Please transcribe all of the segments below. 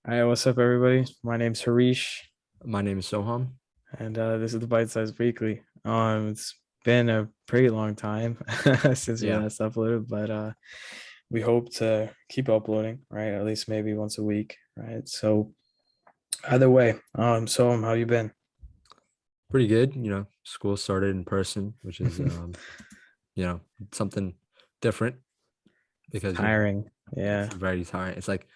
All right, what's up, everybody? My name's Harish, My name is Soham. and this is the Bite Size Weekly. It's been a pretty long time since we Yeah, last uploaded, but we hope to keep uploading, right? At least maybe once a week, right? So either way, how you been? pretty good. School started in person, which is you know, something different It's because tiring. it's Yeah, very tiring. It's like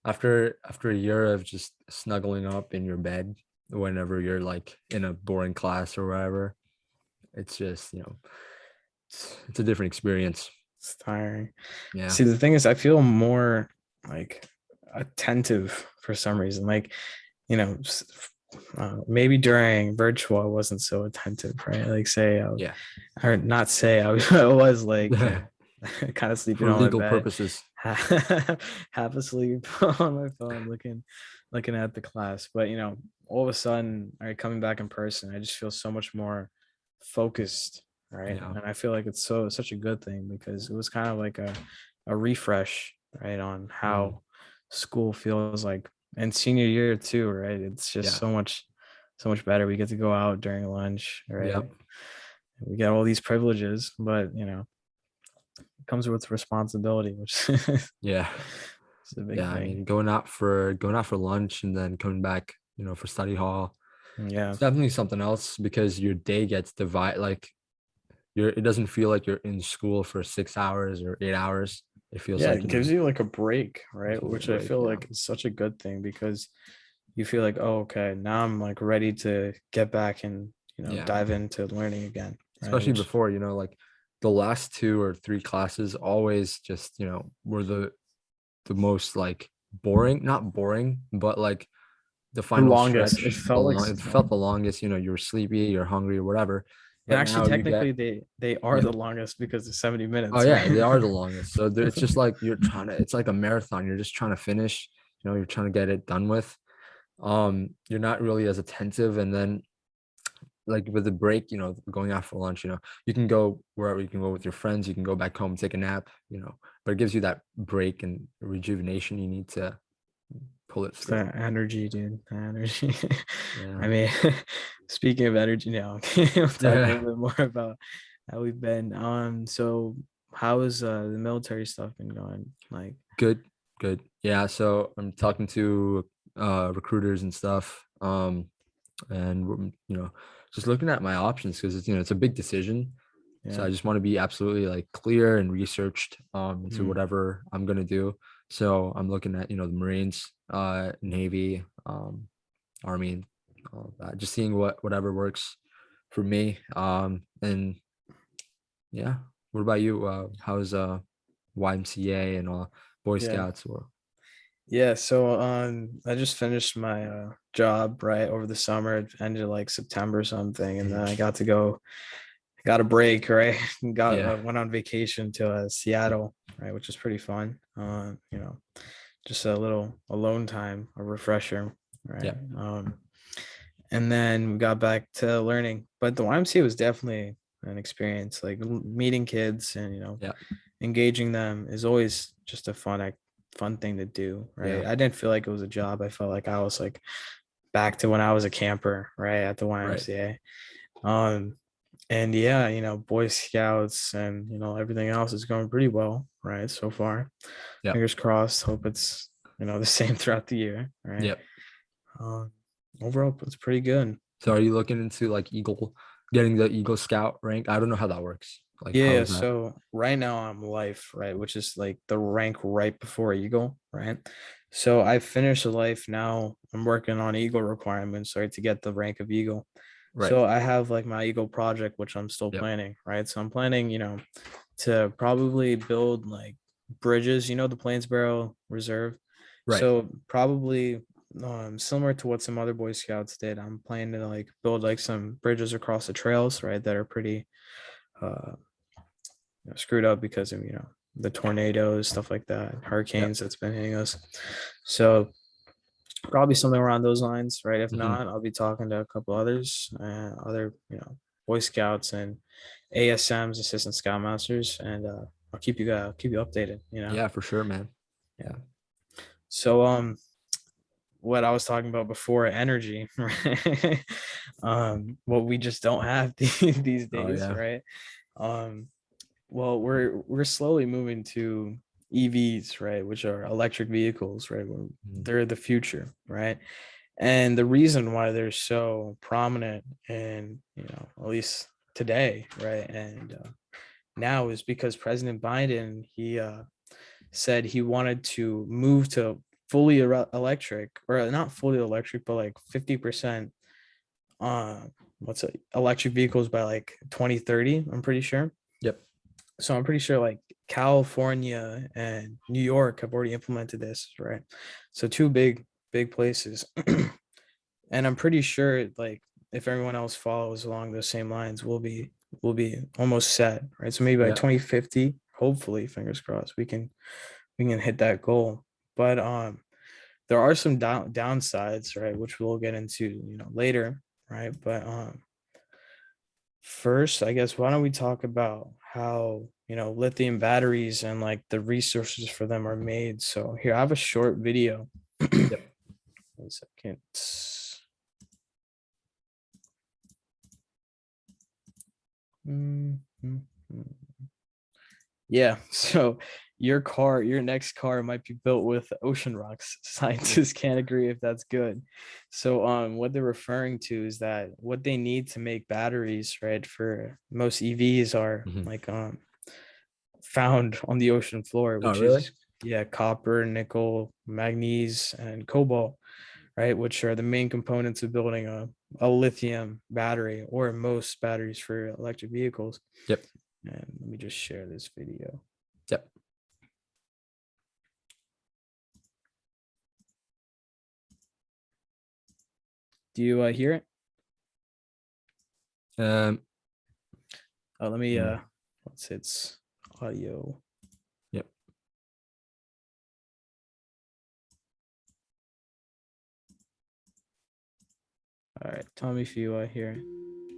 after a year of just snuggling up in your bed whenever you're like in a boring class or whatever, it's just, it's a different experience. it's tiring. Yeah. See, the thing is, I feel more like attentive for some reason. Like, you know, maybe during virtual, I wasn't so attentive, right? Like, Yeah. or not say, I was like kind of sleeping For on my legal bed, purposes. half asleep on my phone, looking at the class. But all of a sudden, all right, coming back in person, I just feel so much more focused, right? Yeah. And I feel like it's such a good thing because it was kind of like a refresh, right, on Mhm. how school feels like. And senior year too, right? It's just Yeah. so much better. We get to go out during lunch, right? Yep. We get all these privileges, but it comes with responsibility, which is Yeah. a big Yeah. I thing. mean, going out for lunch and then coming back, for study hall. Yeah. It's definitely something else because your day gets divided. Like it doesn't feel like you're in school for 6 hours or 8 hours. It feels Yeah, like, it gives you like a break, right? gives me a Which I break. feel Yeah. like is such a good thing because you feel like, oh, okay, now I'm like ready to get back and, Yeah. dive into learning again, right? Especially Which, before, like the last two or three classes always just, were the most like boring, not boring, but like the the final longest. It stretch, felt like, it felt the longest, you were sleepy, you're hungry or whatever. and But actually, now you technically, get they are yeah. the longest because it's 70 Oh minutes, yeah, they right? are the longest. So it's just like it's like a marathon. You're just trying to finish, you're trying to get it done with. You're not really as attentive. And then like with the break, going out for lunch, you can go wherever, you can go with your friends, you can go back home, take a nap, but it gives you that break and rejuvenation you need to pull it It's through. the energy, dude. The energy. Yeah. I mean, speaking of energy now, we'll talk a Yeah. little bit more about how we've been. So how has the military stuff been going? Like, Good, good. Yeah. So I'm talking to recruiters and stuff. And just looking at my options because it's a big decision. So yeah. I just want to be absolutely like clear and researched into Mm, whatever I'm gonna do. So I'm looking at the Marines, Navy, Army, and all of that. Just seeing whatever works for me. And yeah. What about you? How's YMCA and Boy yeah. Scouts or Yeah. So I just finished my job right over the summer. It ended like September or something, and then Mhm. I got a break, right? Got Yeah. went on vacation to Seattle, right, which was pretty fun. Just a little alone time, a refresher, right? Yeah. And then we got back to learning, but the YMCA was definitely an experience. Like meeting kids and Yeah. engaging them is always just a fun thing to do, Yeah. right? I didn't feel like it was a job. I felt like I was like back to when I was a camper, right, at the Right. YMCA. Um, and yeah, Boy Scouts and everything else is going pretty well, right, so far. Yeah. Fingers crossed. Hope it's the same throughout the year, right? Yeah. Um, Overall, it's pretty good. So are you looking into like getting the Eagle Scout rank? I don't know how that works. Like how Yeah, is that? so right now I'm life, right, which is like the rank right before Eagle, right? So I finished the life now. I'm working on Eagle requirements, right, to get the rank of Eagle. Right. So I have like my Eagle project, which I'm still Yep. planning, right? So I'm planning, to probably build like bridges, the Plainsboro Reserve. Right. So probably similar to what some other Boy Scouts did. I'm planning to like build like some bridges across the trails, right, that are pretty uh screwed up because of the tornadoes, stuff like that, Yep. hurricanes that's been hitting us. So probably something around those lines, right? If Hmm. not, I'll be talking to a couple others, other Boy Scouts and ASMs, assistant scoutmasters, and I'll keep you updated. Yeah, for sure, man. Yeah. Yeah. So what I was talking about before, energy, right? What we just don't have these Oh days, yeah. right? Um, well, we're slowly moving to EVs, right, which are electric vehicles, right? Mhm. They're the future, right? And the reason why they're so prominent and, at least today, right, and now is because President Biden, he said he wanted to move to fully electric, or not fully electric, but like 50% uh what's it, electric vehicles by like 2030, I'm pretty sure. Yep. So I'm pretty sure like California and New York have already implemented this, right? So two big places. And I'm pretty sure like if everyone else follows along those same lines, we'll be almost set, right? So maybe by Yeah. 2050, hopefully, fingers crossed, we can hit that goal. But there are some downsides, right, which we'll get into, later, right? But first, I guess, why don't we talk about how, lithium batteries and like the resources for them are made. So here, I have a short video. Yep. 1 second. Mhm. Yeah, so your next car might be built with ocean rocks. Scientists can't agree if that's good. So what they're referring to is that what they need to make batteries, right, for most EVs are Mhm. like found on the ocean floor, Oh which really? is, yeah, copper, nickel, manganese, and cobalt, right, which are the main components of building a lithium battery, or most batteries for electric vehicles. Yep. And let me just share this video. Yep. Do you hear it? Um. Oh, let me mm, what's its audio? Yep. All right, tell me if you hear it.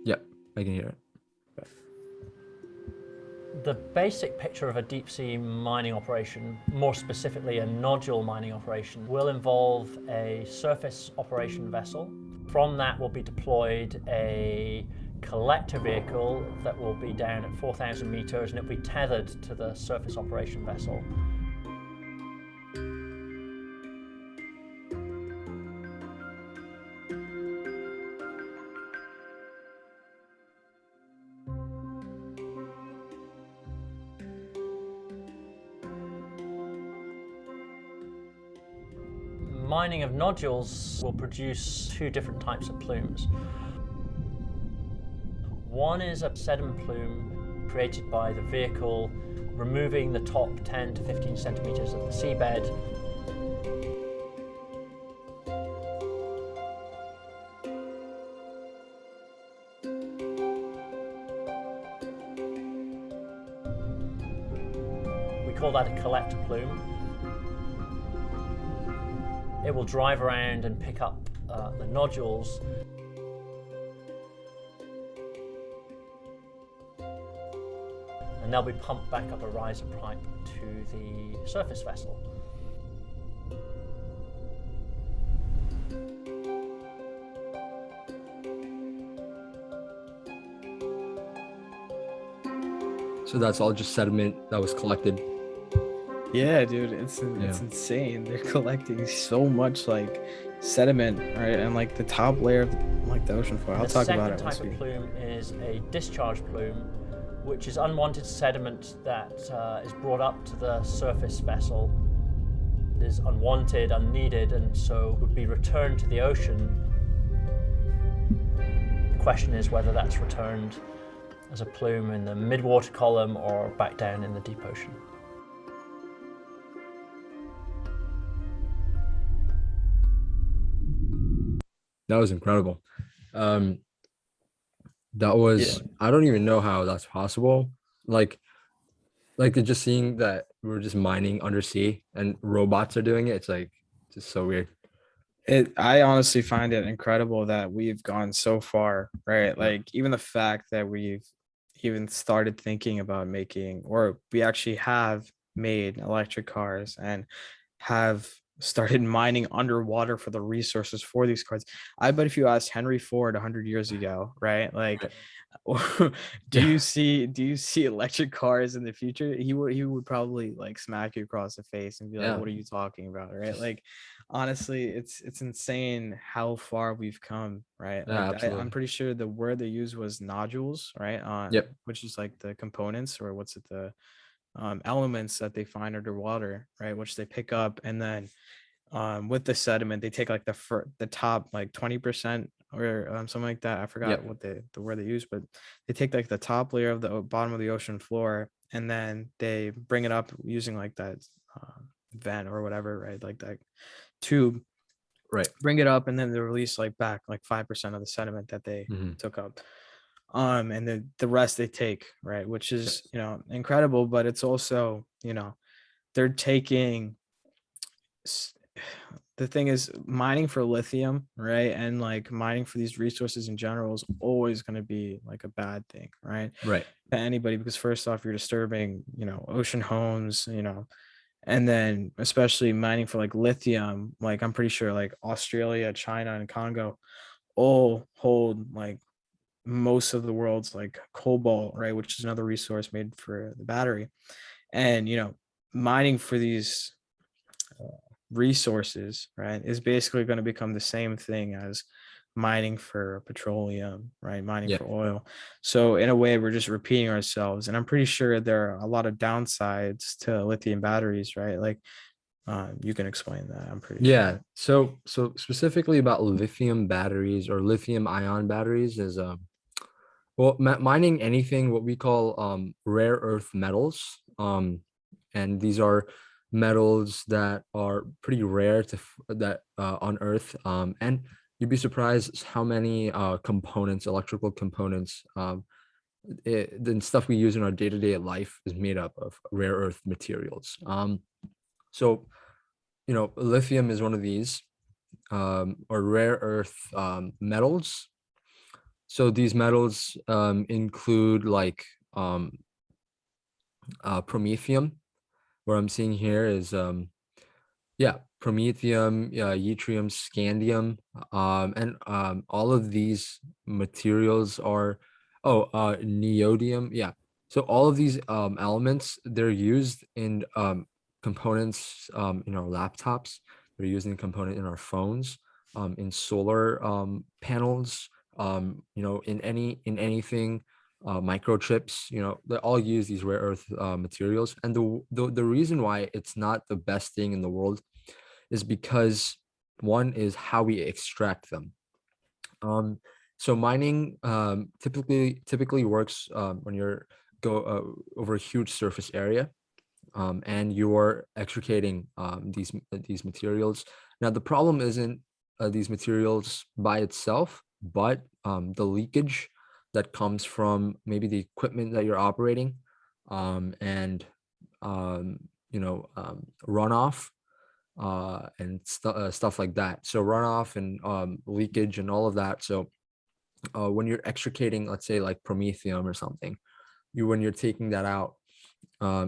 Yep. I can hear it. The basic picture of a deep sea mining operation, more specifically a nodule mining operation, will involve a surface operation vessel. From that will be deployed a collector vehicle that will be down at 4,000 meters and it will be tethered to the surface operation vessel. Mining of nodules will produce two different types of plumes. One is a sediment plume created by the vehicle removing the top 10 to 15 centimeters of the seabed. We call that a collector plume. It will drive around and pick up the nodules. And they'll be pumped back up a riser pipe to the surface vessel. So that's all just sediment that was collected. Yeah, dude, it's Yeah. insane. They're collecting so much like sediment, right, and like the top layer of like the ocean floor. I'll The talk about second it once type we. of plume is a discharge plume, which is unwanted sediment that is brought up to the surface vessel. It is unwanted, unneeded, and so would be returned to the ocean. The question is whether that's returned as a plume in the mid-water column or back down in the deep ocean. That was incredible. Um. That Yeah, was, I don't even know how that's possible. Like just seeing that we're just mining undersea and robots are doing it. It's like just so weird. I honestly find it incredible that we've gone so far, right? Yeah. Like even the fact that we've even started thinking about making, or we actually have made electric cars and have started mining underwater for the resources for these cars. I bet if you asked Henry Ford 100 years ago, right? Like, Right. do you see electric cars in the future? He would probably like smack you across the face and be like, Yeah. "What are you talking about?" Right? Like, honestly, it's insane how far we've come, right? Yeah, Like, I'm absolutely. pretty sure the word they used was nodules, right? Yep. Which is like the components, or what's it, the elements that they find underwater, right? Which they pick up, and then with the sediment they take like the top like 20% or something like that. I forgot Yep. what the word they use, but they take like the top layer of the bottom of the ocean floor, and then they bring it up using like that vent or whatever, right? Like that tube, Right. bring it up, and then they release like back like 5% of the sediment that they Hmm. took up. And the rest they take, right? Which is, Yes. incredible, but it's also, they're taking the thing is, mining for lithium, right? And like mining for these resources in general is always going to be like a bad thing, right? Right. To anybody, because first off, you're disturbing, ocean homes, and then especially mining for like lithium, like I'm pretty sure like Australia, China, and Congo all hold like most of the world's like cobalt, right? Which is another resource made for the battery. And, mining for these resources, right, is basically going to become the same thing as mining for petroleum, right? Mining Yeah. for oil. So in a way, we're just repeating ourselves. And I'm pretty sure there are a lot of downsides to lithium batteries, right? Like, you can explain that. I'm pretty sure. Yeah. So specifically about lithium batteries or lithium ion batteries is well, mining anything what we call rare earth metals. And these are metals that are pretty rare that on Earth. And you'd be surprised how many components, electrical components, then stuff we use in our day-to-day life is made up of rare earth materials. So lithium is one of these or rare earth metals. So these metals include like promethium. What I'm seeing here is yeah, promethium, yttrium, scandium, and all of these materials are neodymium. Yeah, so all of these elements, they're used in components in our laptops. They're used in component in our phones, in solar panels. In anything, microchips. They all use these rare earth materials, and the reason why it's not the best thing in the world is because one is how we extract them. So mining typically works when you're go over a huge surface area, and you're extricating these materials. Now the problem isn't these materials by itself, but the leakage that comes from maybe the equipment that you're operating, and runoff and stuff like that. So runoff and leakage and all of that. So when you're extricating, let's say like promethium or something, when you're taking that out,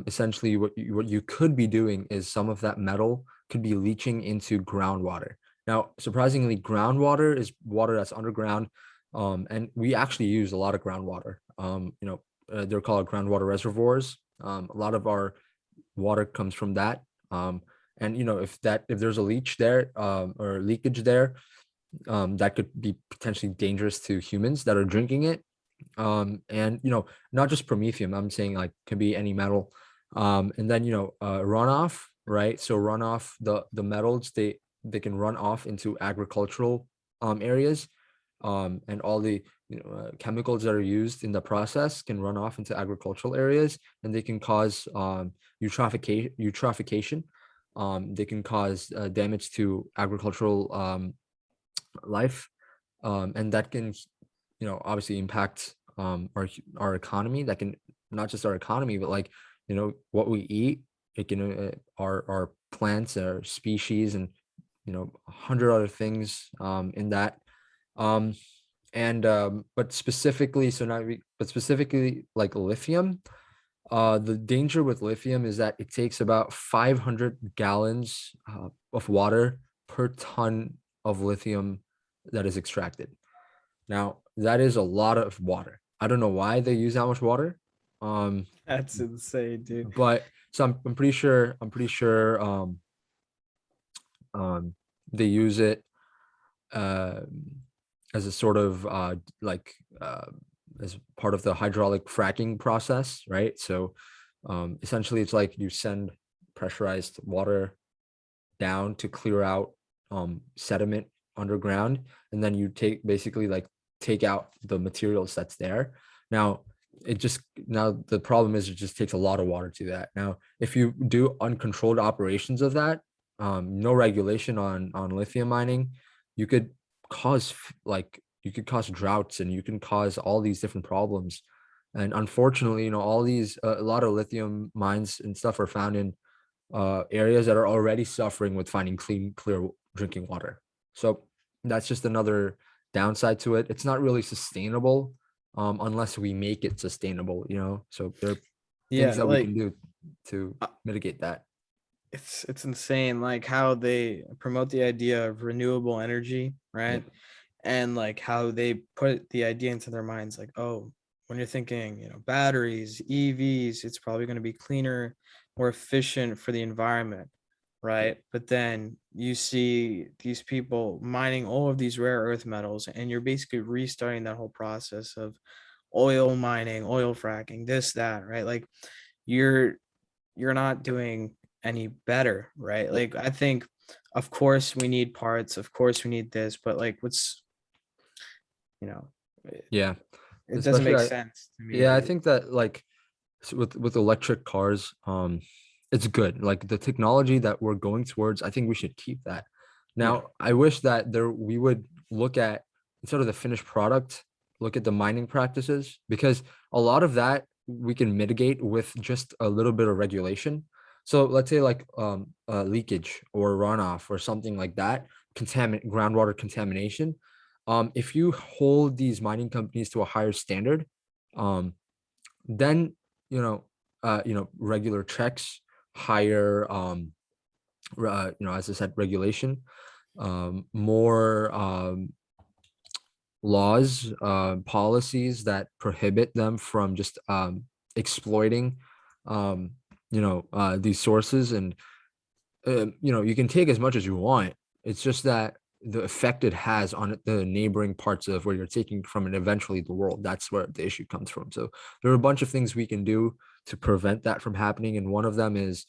essentially what you could be doing is some of that metal could be leaching into groundwater. Now, surprisingly, groundwater is water that's underground, and we actually use a lot of groundwater. They're called groundwater reservoirs. A lot of our water comes from that. And if there's a leach there or leakage there, that could be potentially dangerous to humans that are drinking it. And not just promethium, I'm saying like could be any metal. And then runoff, right? So runoff, the metals, they can run off into agricultural areas, and all the chemicals that are used in the process can run off into agricultural areas, and they can cause eutrophication. They can cause damage to agricultural life, and that can obviously impact our economy. That can not just our economy, but like what we eat. It can our plants, our species, and 100 other things in that. um and but specifically, so not re- but specifically like lithium, The danger with lithium is that it takes about 500 gallons of water per ton of lithium that is extracted. Now, that is a lot of water. I don't know why they use that much water. Um, That's insane, dude. but so I'm pretty sure um they use it uh as a sort of like as part of the hydraulic fracking process, right? So essentially it's like you send pressurized water down to clear out sediment underground, and then you basically like take out the materials that's there. Now now the problem is it just takes a lot of water to that. Now if you do uncontrolled operations of that, no regulation on lithium mining, you could you could cause droughts, and you can cause all these different problems. And unfortunately, all these a lot of lithium mines and stuff are found in areas that are already suffering with finding clean, clear drinking water. So that's just another downside to it. It's not really sustainable unless we make it sustainable. So there are things Yeah, that we like can do to mitigate that. it's insane like how they promote the idea of renewable energy, right? Yep. And like how they put the idea into their minds like, oh, when you're thinking, batteries, EVs, it's probably going to be cleaner, more efficient for the environment, right? But then you see these people mining all of these rare earth metals, and you're basically restarting that whole process of oil mining, oil fracking, this, that, right? Like you're you're not doing any better, right? Like I think of course we need parts, of course we need this, but like what's you know it, Yeah. it doesn't Especially make sense to me. yeah, I Like think that like with electric cars, it's good. Like the technology that we're going towards, I think we should keep that. yeah, Now, I wish that we would look at, instead of the finished product, look at the mining practices, because a lot of that we can mitigate with just a little bit of regulation. So let's say like leakage or runoff or something like that, groundwater contamination. If you hold these mining companies to a higher standard, um, then regular checks, higher as I said, regulation, more laws, policies that prohibit them from just exploiting these sources. And you can take as much as you want. It's just that the effect it has on the neighboring parts of where you're taking from, and eventually the world, that's where the issue comes from. So there are a bunch of things we can do to prevent that from happening, and one of them is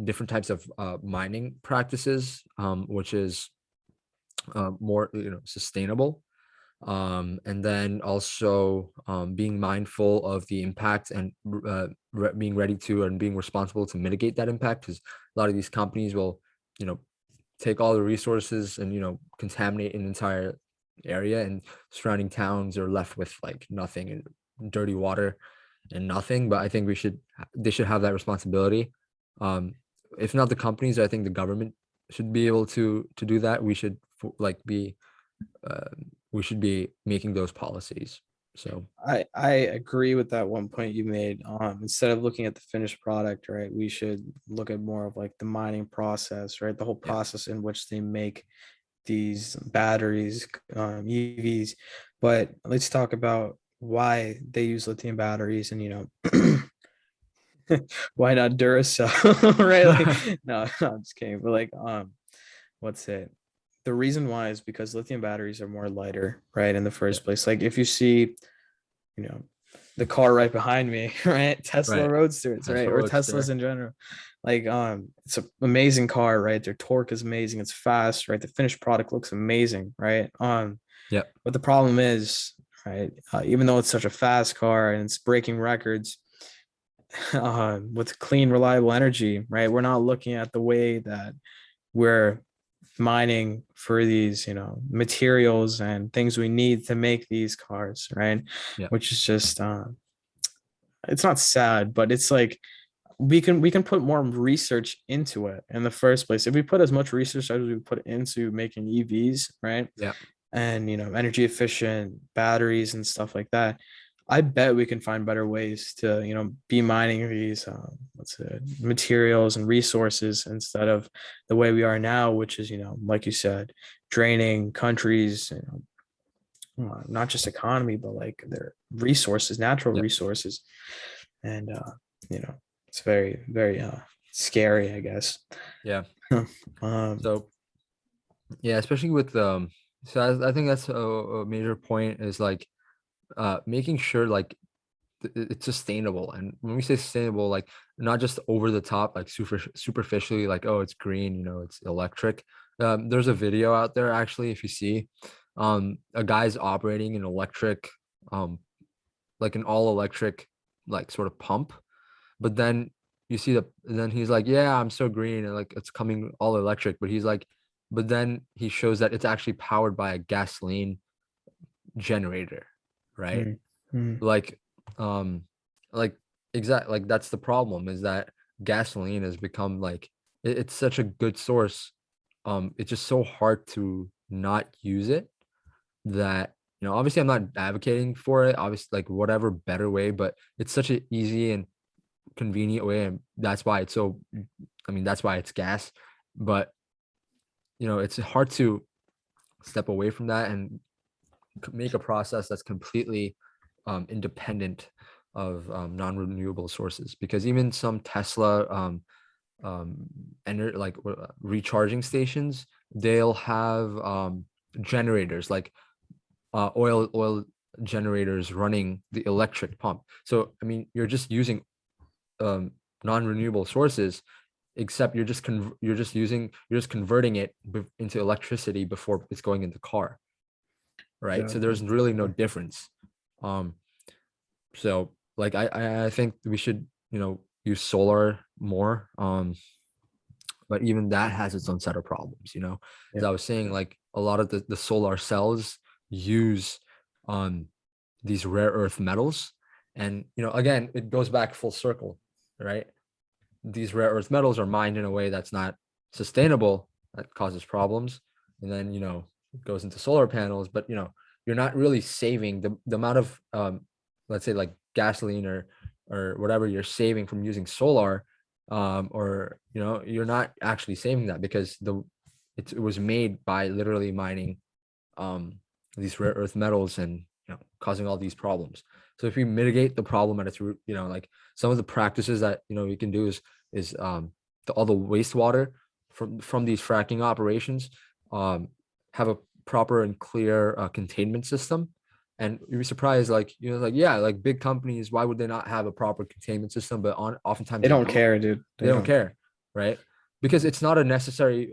different types of mining practices, which is more sustainable, and then also being mindful of the impact, and being ready to and being responsible to mitigate that impact, because a lot of these companies will you know take all the resources and contaminate an entire area, and surrounding towns are left with like nothing and dirty water and nothing. But I think they should have that responsibility. um if not the companies, I think the government should be able to do that. Like be uh, we should be making those policies. So I agree with that one point you made. Instead of looking at the finished product, right, we should look at more of like the mining process, right? The whole yeah. process in which they make these batteries, EVs. But let's talk about why they use lithium batteries, and why not Duracell, right? Like, no, I'm just kidding. But like, what's it? The reason why is because lithium batteries are more lighter, right? In the Yeah. first place, like if you see, you know, the car right behind me, right? Tesla Right. Roadsters, right? Tesla Or Teslas Roadster. in general. Like, it's an amazing car, right? Their torque is amazing. It's fast, right? The finished product looks amazing, right? Yep. But the problem is, right? Even though it's such a fast car and it's breaking records, with clean, reliable energy, right? We're not looking at the way that we're mining for these, materials and things we need to make these cars, right? Yep. Which is just, it's not sad, but it's like we can put more research into it in the first place. If we put as much research as we put into making EVs, right? Yep. And energy efficient batteries and stuff like that, I bet we can find better ways to, be mining these materials and resources instead of the way we are now, which is, like you said, draining countries, not just economy, but like their resources, natural Yeah. resources. And it's very, very scary, I guess. Yeah. um, So yeah, especially with so I think that's a major point is like making sure like it's sustainable. And when we say sustainable, like not just over the top, like superficially, like, oh, it's green, it's electric. There's a video out there actually, if you see, a guy's operating an electric, like an all electric, like sort of pump, but then you see then he's like, yeah, I'm so green, and like it's coming all electric, but he's like, but then he shows that it's actually powered by a gasoline generator, right? mm, mm, Like, um, like like that's the problem, is that gasoline has become like it's such a good source. It's just so hard to not use it that, obviously I'm not advocating for it, obviously, like whatever better way, but it's such an easy and convenient way, and that's why it's so, I mean, that's why it's gas. But it's hard to step away from that and make a process that's completely independent of non-renewable sources, because even some Tesla like recharging stations, they'll have generators, like oil generators running the electric pump. So I mean, you're just using non-renewable sources, except you're just converting it into electricity before it's going in the car, right? So exactly. there's really no difference. um so like I think we should use solar more, but even that has its own set of problems, as Yeah. I was saying, like a lot of the solar cells use these rare earth metals. And again, it goes back full circle, right? These rare earth metals are mined in a way that's not sustainable, that causes problems. And then it goes into solar panels, but you're not really saving the amount of let's say like gasoline or whatever you're saving from using solar, or you're not actually saving that, because it was made by literally mining um these rare earth metals and causing all these problems. So if we mitigate the problem at its root, like some of the practices that we can do is all the wastewater from these fracking operations have a proper and clear containment system. And you'd be surprised, like like, yeah, like big companies, why would they not have a proper containment system? But oftentimes They they don't don't. care, dude. They They don't don't care. care, right? Because it's not a necessary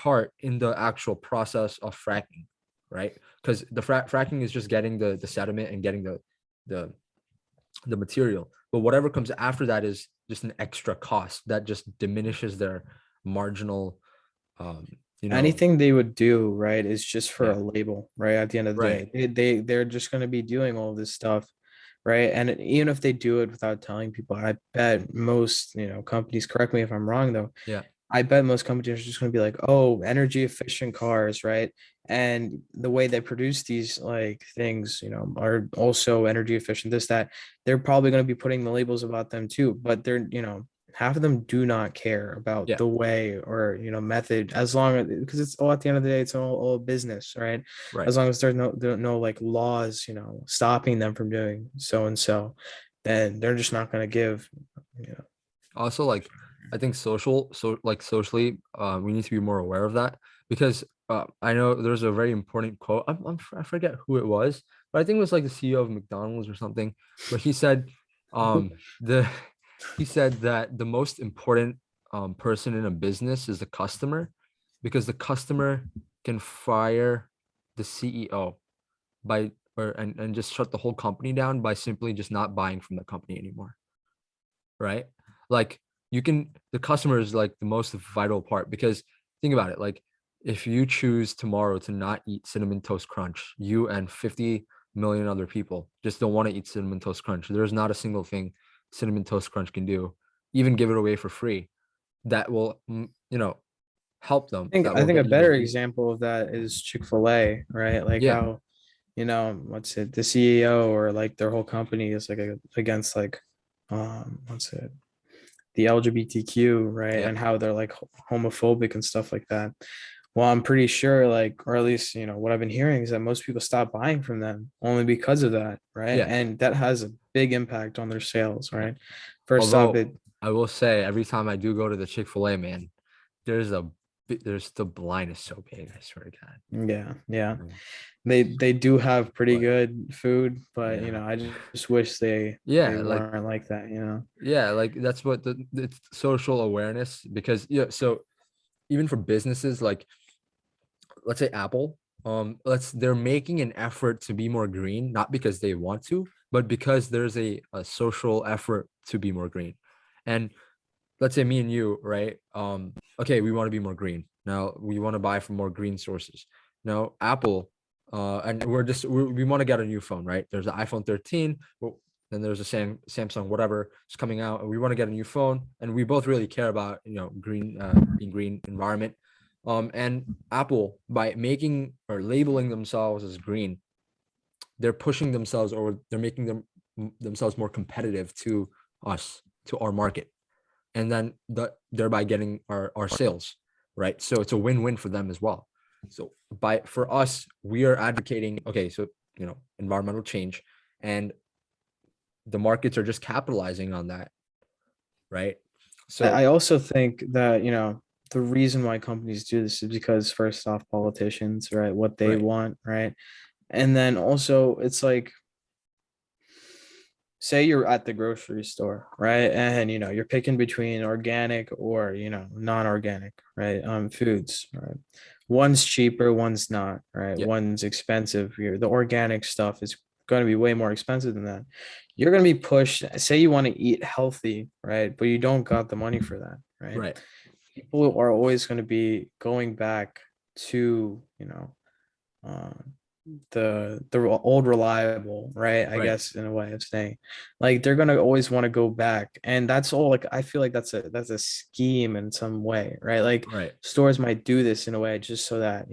part in the actual process of fracking, right? Because the fracking is just getting the sediment and getting the the material, but whatever comes after that is just an extra cost that just diminishes their marginal, um you know Anything they would do, right, is just for yeah, a label, right? At the end of the right, day, they're just going to be doing all this stuff, right? And even if they do it without telling people, I bet most, companies, correct me if I'm wrong though, yeah, I bet most companies are just going to be like, oh, energy efficient cars, right? And the way they produce these like things, are also energy efficient, this, that. They're probably going to be putting the labels about them too, but they're, half of them do not care about yeah, the way or, method, as long as, because it's all, at the end of the day, it's all business, right? right. As long as there are no like laws, stopping them from doing so and so, then they're just not going to give, you know, Also, like I think socially, we need to be more aware of that, because I know there's a very important quote. I forget who it was, but I think it was like the CEO of McDonald's or something, where he said, the he said that the most important person in a business is the customer, because the customer can fire the CEO by and just shut the whole company down by simply just not buying from the company anymore, right? Like the customer is like the most vital part, because think about it, like if you choose tomorrow to not eat cinnamon toast crunch, you and 50 million other people just don't want to eat cinnamon toast crunch. There's not a single thing cinnamon toast crunch can do, even give it away for free, that will help them, that I will think a get you to better eat. example of that is Chick-fil-A, right? Like Yeah, how what's it, the CEO or like their whole company is like against like what's it, the LGBTQ, right? Yeah. And how they're like homophobic and stuff like that. Well, I'm pretty sure, like, or at least, what I've been hearing is that most people stop buying from them only because of that, right? Yeah. And that has a big impact on their sales, Yeah. right? First off, Although I will say every time I do go to the Chick-fil-A, man, there's a there's the line is so big, I swear to God. yeah, yeah, Mm. they do have pretty But good food, but yeah. I just wish they Yeah, like weren't like that. yeah, like that's what it's social awareness because yeah, so even for businesses like let's say Apple, they're making an effort to be more green, not because they want to, but because there's a social effort to be more green. And let's say me and you, right? Okay, we want to be more green. Now we want to buy from more green sources. Now Apple, and we want to get a new phone, right? There's an iPhone 13, well, then there's a Samsung, whatever is coming out, and we want to get a new phone, and we both really care about green, being green environment. And Apple by making or labeling themselves as green, they're pushing themselves or they're making themselves more competitive to us, to our market, and then thereby getting our sales, right? So it's a win-win for them as well. So for us, we are advocating, okay, so environmental change, and the markets are just capitalizing on that, right? I So also think that, the reason why companies do this is because first off, politicians, right? What they right, want, right? And then also it's like, say you're at the grocery store, right? And you're picking between organic or non-organic, right? Foods, right? One's cheaper, one's not, right? yeah, One's expensive. The organic stuff is going to be way more expensive than that. You're going to be pushed. Say you want to eat healthy, right? But you don't got the money for that, right? right, People are always going to be going back to uh, the old reliable, right? I right, guess in a way of saying, like, they're gonna always want to go back, and that's all. Like, I feel like that's a scheme in some way, right? Like, right, stores might do this in a way just so that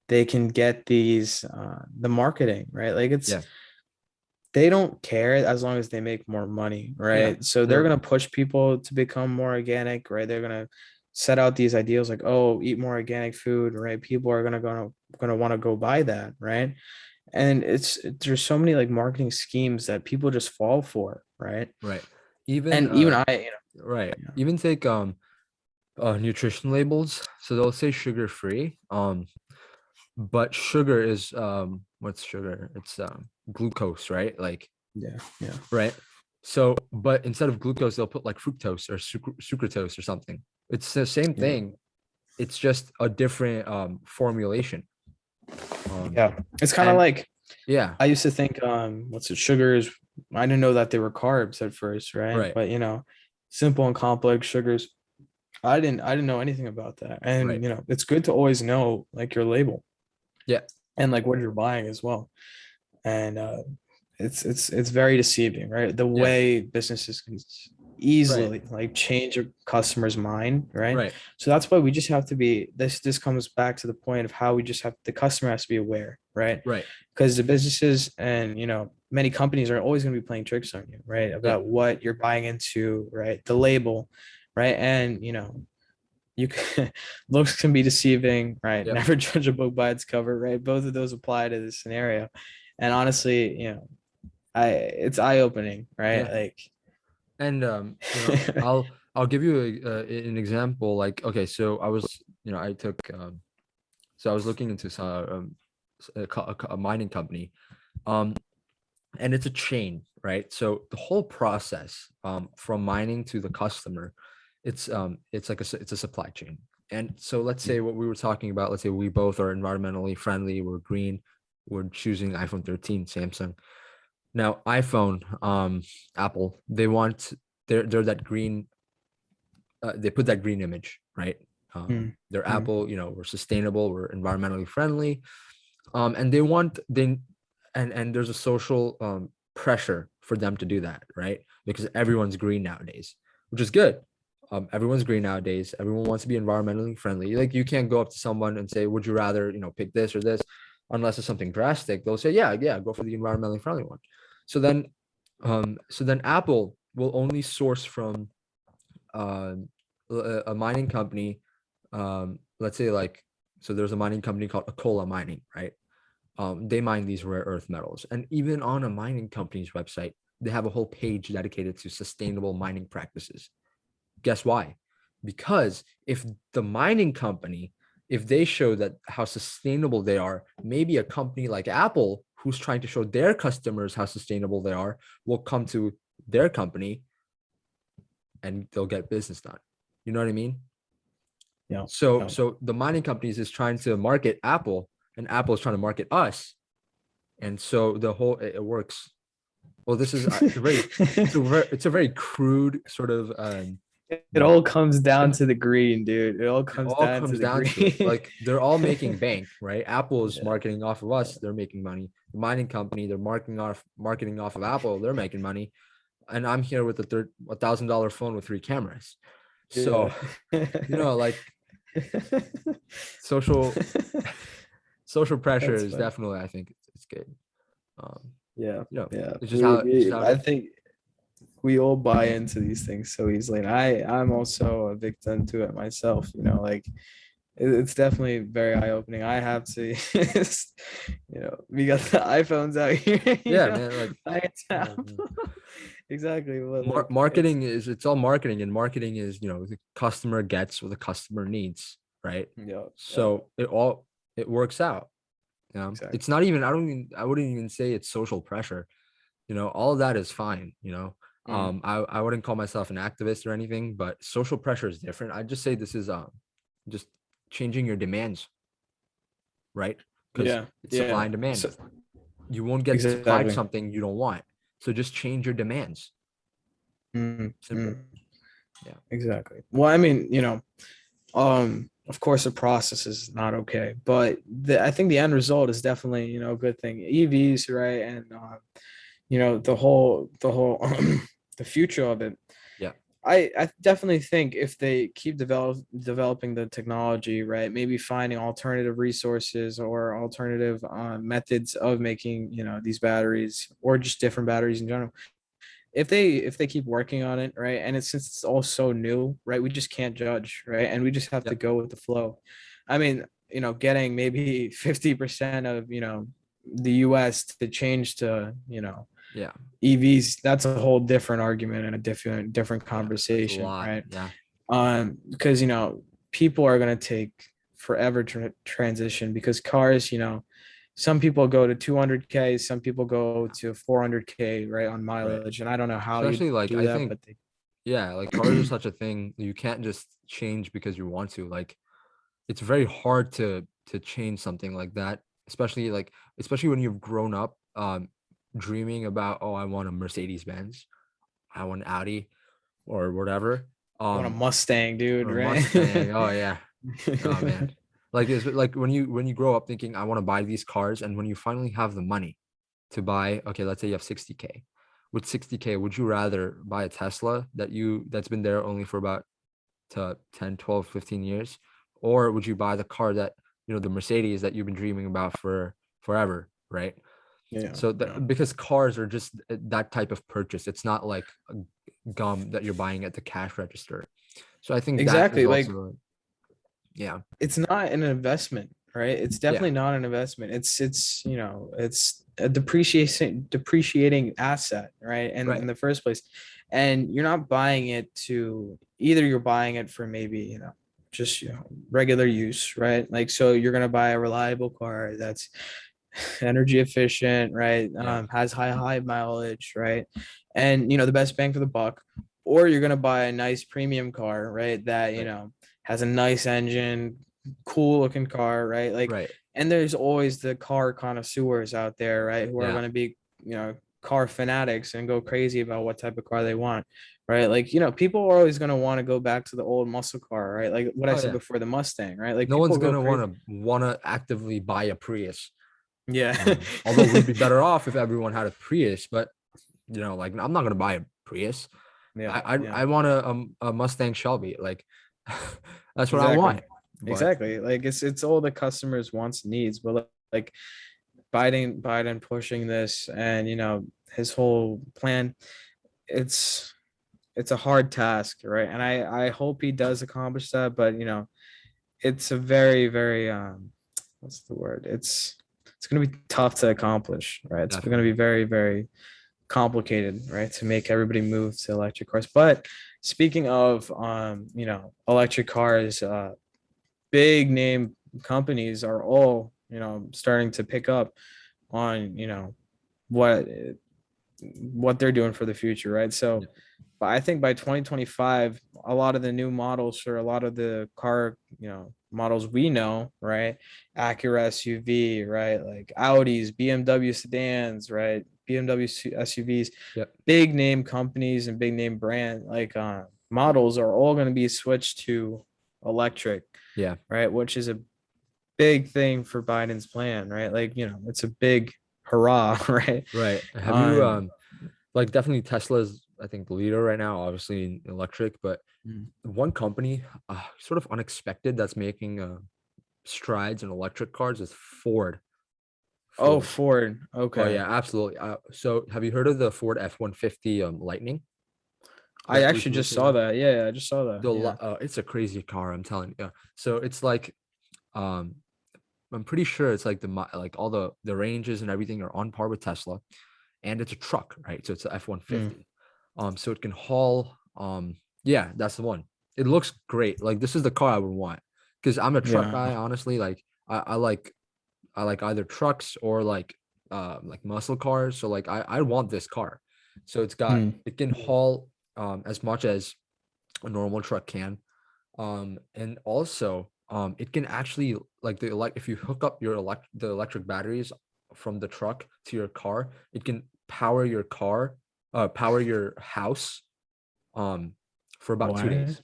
they can get these the marketing, right? Like, it's yeah, they don't care as long as they make more money, yeah, right? So they're they're gonna push people to become more organic, right? They're gonna set out these ideals like, oh, eat more organic food, right? People are gonna want to go buy that, right? And there's so many like marketing schemes that people just fall for, right? right. Even And even right, yeah, even take nutrition labels, so they'll say sugar free, but sugar is what's sugar, it's glucose, right? Like, yeah, yeah, right, so but instead of glucose they'll put like fructose or sucralose or something. It's the same yeah, thing, it's just a different formulation. yeah. It's kind of And like, yeah, I used to think what's it, sugars, I didn't know that they were carbs at first, right? right, But simple and complex sugars, I didn't know anything about that. right, And it's good to always know like your label yeah, and like what you're buying as well. And it's very deceiving, right? The yeah, way businesses can right, easily like change a customer's mind, right? right, So that's why we just have to be, this comes back to the point of how we just have, the customer has to be aware, right? right, Because the businesses and many companies are always going to be playing tricks on you, right? yeah, About what you're buying into, right? The label, right? And you can, looks can be deceiving, right? yep, Never judge a book by its cover, right? Both of those apply to this scenario. And honestly, it's eye opening, right? yeah. Like, And I'll give you an example. Like, okay, so I was, I took so I was looking into some a mining company, um, and it's a chain, right? So the whole process, from mining to the customer, it's like it's a supply chain. And so let's say what we were talking about. Let's say we both are environmentally friendly. We're green. We're choosing iPhone 13, Samsung. Now iPhone, Apple, they're that green, they put that green image, right? mm, They're mm, Apple, we're sustainable, we're environmentally friendly, and they want they and there's a social pressure for them to do that, right? Because everyone's green nowadays, which is good. Everyone's green nowadays. Everyone wants to be environmentally friendly. Like, you can't go up to someone and say, "Would you rather, pick this or this?" unless it's something drastic, they'll say, yeah, go for the environmentally friendly one. So then Apple will only source from a mining company. Let's say like, so there's a mining company called Akola Mining, right? They mine these rare earth metals. And even on a mining company's website, they have a whole page dedicated to sustainable mining practices. Guess why? Because if the mining company, if they show that how sustainable they are, maybe a company like Apple, who's trying to show their customers how sustainable they are, will come to their company and they'll get business done. You know what I mean? Yeah. So the mining companies is trying to market Apple, and Apple is trying to market us, and so the whole it works. Well, this is it's a very crude sort of It all comes down to the green, dude. It all it comes all down comes to the down to it. green. Like they're all making bank, right? Apple is Yeah. marketing off of us, they're making money. The mining company, they're marketing off of Apple, they're making money. And I'm here with $1,000 phone with 3 cameras. So, like social social pressure That's is fine. definitely, I think it's good. Yeah. It's just how I think we all buy into these things so easily. And I'm also a victim to it myself, like it's definitely very eye-opening. I have to we got the iPhones out here, yeah, man, like buy it down. Exactly. But like marketing is, it's all marketing, and marketing is, the customer gets what the customer needs, right? yeah, So it works out. exactly. It's not even, I wouldn't even say it's social pressure. All of that is fine. I wouldn't call myself an activist or anything, but social pressure is different. I just say this is just changing your demands, right? Because Yeah, it's supply and demand. so You won't get supplied exactly. something you don't want, so just change your demands. Mm, Simple. Yeah. exactly. Well, I mean, of course the process is not okay, but I think the end result is definitely, a good thing. EVs, right? And the whole the future of it. Yeah. I definitely think if they keep developing the technology, right, maybe finding alternative resources or alternative methods of making, these batteries or just different batteries in general. If they keep working on it, right, and since it's all so new, right, we just can't judge, right, and we just have to Yep. go with the flow. I mean, getting maybe 50% of the US to change to Yeah. EVs, that's a whole different argument and a different Yeah. It's a conversation, lot. right? Yeah. Because people are going to take forever to transition because cars, some people go to 200K, some people go to 400K, right, on Right. mileage, and I don't know how you Especially like, do I that, think, but yeah, like cars are such a thing. You can't just change because you want to. Like, it's very hard to change something like that, especially when you've grown up dreaming about, oh, I want a Mercedes Benz, I want an Audi or whatever. want a Mustang, dude, Or a right? Mustang. Oh yeah. Oh man. Like, it's like when you grow up thinking I want to buy these cars, and when you finally have the money to buy, okay, let's say you have 60K. With 60K, would you rather buy a Tesla that's been there only for about to 10, 12, 15 years? Or would you buy the car that, the Mercedes that you've been dreaming about for forever, right? Yeah, So yeah. because cars are just that type of purchase. It's not like a gum that you're buying at the cash register. So I think that is Exactly. Like also, yeah, it's not an investment, right? It's yeah, definitely not an investment. It's a depreciating asset, right? And in right, the first place, and you're not buying it to either. You're buying it for maybe just regular use, right? Like so, you're gonna buy a reliable car that's energy efficient, right? yeah, Has high mileage, right? And the best bang for the buck. Or you're gonna buy a nice premium car, right? That right, has a nice engine, cool looking car, right? Like, right, and there's always the car connoisseurs out there, right? Who are yeah, gonna be car fanatics and go crazy about what type of car they want, right? Like people are always gonna want to go back to the old muscle car, right? Like what I oh said yeah. before, the Mustang, right? Like No people one's go gonna crazy. wanna actively buy a Prius. Yeah. Although we'd be better off if everyone had a Prius, but like, I'm not gonna buy a Prius. Yeah, I yeah. I want a Mustang Shelby. Like, that's what I Exactly. want. But Exactly. Like it's all the customers' wants and needs, but like Biden pushing this, and his whole plan, it's it's a hard task, right? And I hope he does accomplish that, but it's a very, very what's the word? It's going to be tough to accomplish, right? It's going to be Definitely. very, very complicated, right, to make everybody move to electric cars. But speaking of electric cars, big name companies are all starting to pick up on what they're doing for the future, right? So, Yeah. but I think by 2025, a lot of the new models, or a lot of the car, models we know, right? Acura SUV, right? Like Audis, BMW sedans, right? BMW SUVs, Yep. big name companies and big name brand like models are all going to be switched to electric, Yeah. right? Which is a big thing for Biden's plan, right? Like, it's a big hurrah, right? Right. Have you On like definitely Tesla's I think the leader right now, obviously in electric, but Mm. one company sort of unexpected that's making strides in electric cars is Ford. Oh, Ford. Ford. Oh Okay. yeah, absolutely. So have you heard of the Ford F-150 Lightning? I That actually recently just came saw out. that. Yeah, I just saw that. Yeah. It's a crazy car, I'm telling you. So it's like um I'm pretty sure it's like like all the ranges and everything are on par with Tesla, and it's a truck, right? So it's a Mm. F-150. So it can haul. Yeah, that's the one. It looks great. Like this is the car I would want because I'm a truck Yeah. guy. Honestly, like I like either trucks or like muscle cars. So like I want this car. So Mm. it can haul as much as a normal truck can. And also it can actually like if you hook up the electric batteries from the truck to your car, it can power your car, power your house um for about 2 days.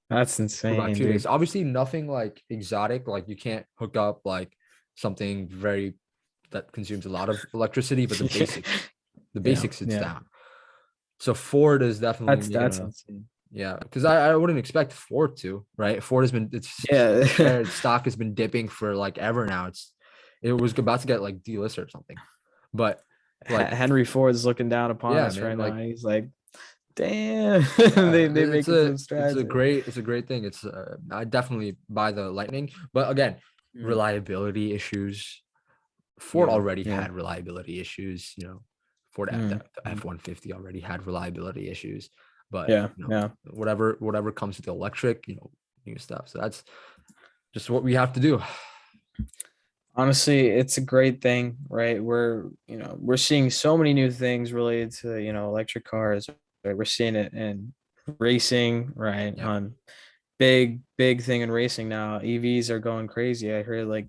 What? That's For about insane, 2 days. dude. Obviously nothing like exotic, like you can't hook up like something very that consumes a lot of electricity, but the Yeah. basics it's Yeah. down. So Ford is definitely making That's a insane. yeah, because I wouldn't expect Ford to, right? Ford has been Yeah. its stock has been dipping for like ever now. It was about to get like delisted or something. But like Henry Ford's looking down upon yeah, us right man, now. like He's like, damn, yeah, they making some strides. it's a great thing. It's I definitely buy the Lightning, but again, Mm. reliability issues. Ford Yeah. already Yeah. had reliability issues, Ford Mm. the Mm. F-150 already had reliability issues, but Yeah. Yeah. whatever comes with the electric, new stuff. So that's just what we have to do. Honestly, it's a great thing, right? We're seeing so many new things related to, electric cars, right? We're seeing it in racing, right? Yep. On big thing in racing now. EVs are going crazy. I heard like,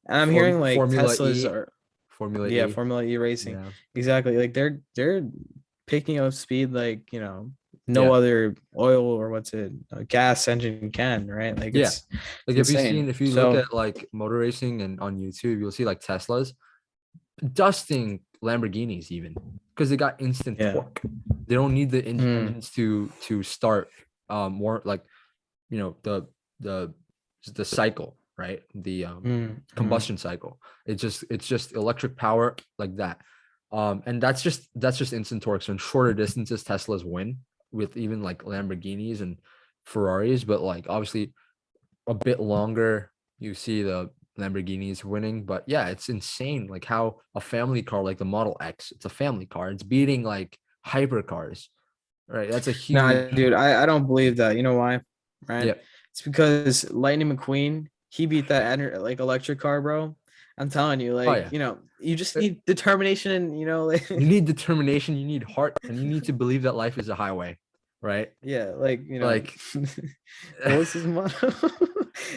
and I'm hearing like Formula Teslas E, are, Formula yeah, E. Formula E racing. Yeah. Exactly. Like they're picking up speed like, no Yeah. other oil or what's it, a gas engine can, right? Like Yeah. it's Like insane. if you look So at like motor racing and on YouTube, you'll see like Teslas dusting Lamborghinis even because they got instant yeah. torque. They don't need the Mm, engines to start more like the the the cycle, right? The mm. combustion cycle. It's just electric power like that. And that's just instant torque. So in shorter distances, Teslas win with even like Lamborghinis and Ferraris, but like obviously a bit longer, you see the Lamborghinis winning. But yeah, it's insane like how a family car like the Model X, it's a family car, it's beating like hypercars, right? That's a Nah, huge dude, I don't believe that. You know why? Right? yep. It's because Lightning McQueen, he beat that like electric car, bro. I'm telling you, Oh like, yeah. you just Uh, need determination and like You need determination, you need heart, and you need to believe that life is a highway, right? yeah, like, Like what was his motto?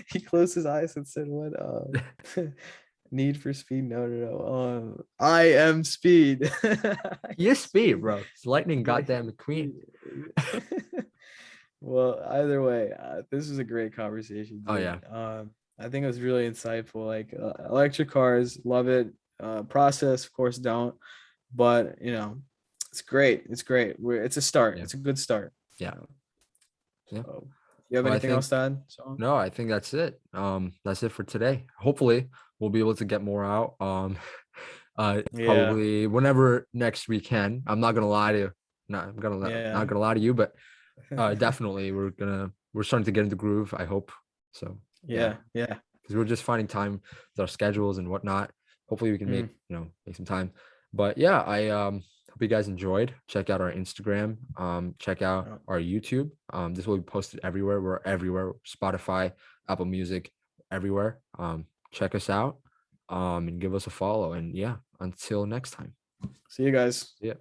He closed his eyes and said, what need for speed? No, no, no. I am speed. I he am is speed, speed. bro. It's lightning Yeah, goddamn McQueen. well, either way, this was a great conversation, Oh dude. yeah. I think it was really insightful. Like electric cars, love it. Process, of course, don't. But it's great. It's great. It's a start. Yeah. It's a good start. Yeah. Yeah. So, you have Well, I anything think else to add? So, no, I think that's it. That's it for today. Hopefully we'll be able to get more out. Yeah. Probably whenever next we can. I'm not gonna lie to you. Not Yeah. gonna lie to you, but definitely we're starting to get into groove, I hope. So Yeah. Yeah. because we're just finding time with our schedules and whatnot. Hopefully we can make, Mm. make some time. But yeah, I hope you guys enjoyed. Check out our Instagram, check out Oh, our YouTube. This will be posted everywhere. We're everywhere. Spotify, Apple Music, everywhere. Check us out and give us a follow. And yeah, until next time. see you guys. Yeah.